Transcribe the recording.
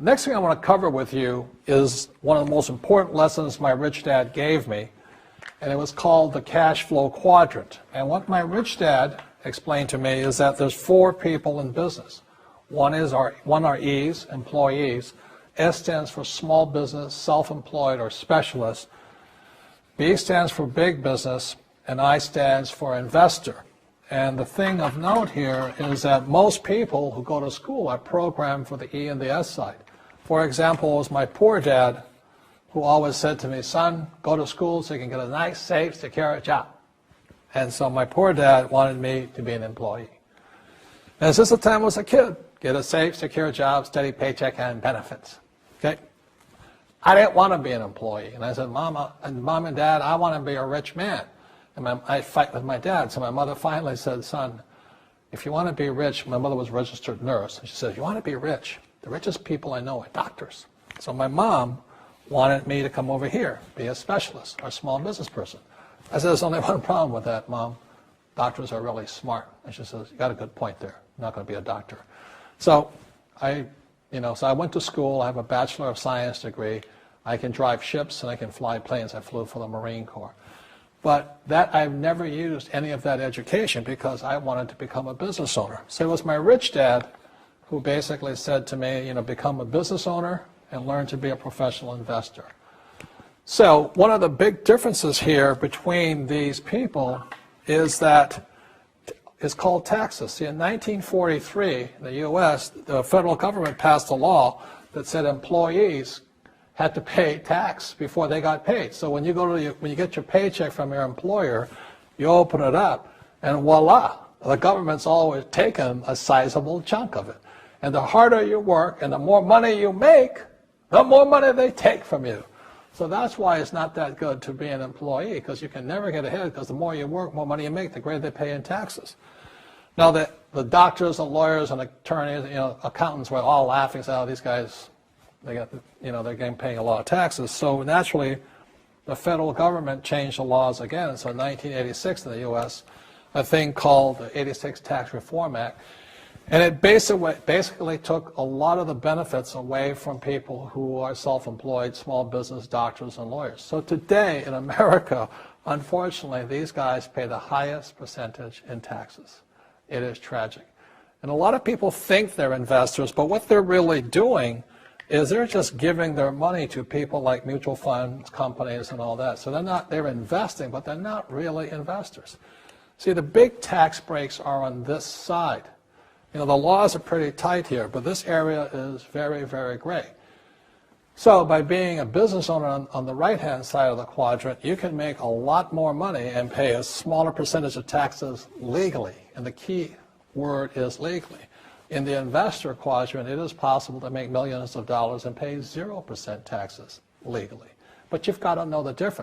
Next thing I want to cover with you is one of the most important lessons my rich dad gave me, and it was called the cash flow quadrant. And what my rich dad explained to me is that there's 4 people in business. One are E's, employees. S stands for small business, self-employed, or specialist. B stands for big business, and I stands for investor. And the thing of note here is that most people who go to school are programmed for the E and the S side. For example, it was my poor dad who always said to me, son, go to school so you can get a nice, safe, secure job. And so my poor dad wanted me to be an employee. And since the time I was a kid, get a safe, secure job, steady paycheck, and benefits. Okay? I didn't want to be an employee. And I said, Mom and Dad, I want to be a rich man. And I fight with my dad. So my mother finally said, son, if you want to be rich, my mother was a registered nurse. And she said, if you want to be rich, the richest people I know are doctors. So my mom wanted me to come over here, be a specialist or a small business person. I said, there's only one problem with that, Mom. Doctors are really smart. And she says, you got a good point there. I'm not going to be a doctor. So I went to school. I have a Bachelor of Science degree. I can drive ships and I can fly planes. I flew for the Marine Corps. But I've never used any of that education because I wanted to become a business owner. So it was my rich dad who basically said to me, become a business owner and learn to be a professional investor. So one of the big differences here between these people is that it's called taxes. See, in 1943, in the U.S., the federal government passed a law that said employees had to pay tax before they got paid. So when you get your paycheck from your employer, you open it up, and voila, the government's always taken a sizable chunk of it. And the harder you work and the more money you make, the more money they take from you. So that's why it's not that good to be an employee, because you can never get ahead, because the more you work, more money you make, the greater they pay in taxes. Now, the doctors and lawyers and attorneys, accountants were all laughing, saying, oh, these guys, they're getting paying a lot of taxes. So naturally, the federal government changed the laws again. So in 1986 in the U.S., a thing called the 86 Tax Reform Act, and it basically took a lot of the benefits away from people who are self-employed, small business, doctors, and lawyers. So today in America, unfortunately, these guys pay the highest percentage in taxes. It is tragic. And a lot of people think they're investors, but what they're really doing is they're just giving their money to people like mutual funds, companies, and all that. So they're investing, but they're not really investors. See, the big tax breaks are on this side. The laws are pretty tight here, but this area is very, very gray. So by being a business owner on the right-hand side of the quadrant, you can make a lot more money and pay a smaller percentage of taxes legally. And the key word is legally. In the investor quadrant, it is possible to make millions of dollars and pay 0% taxes legally. But you've got to know the difference.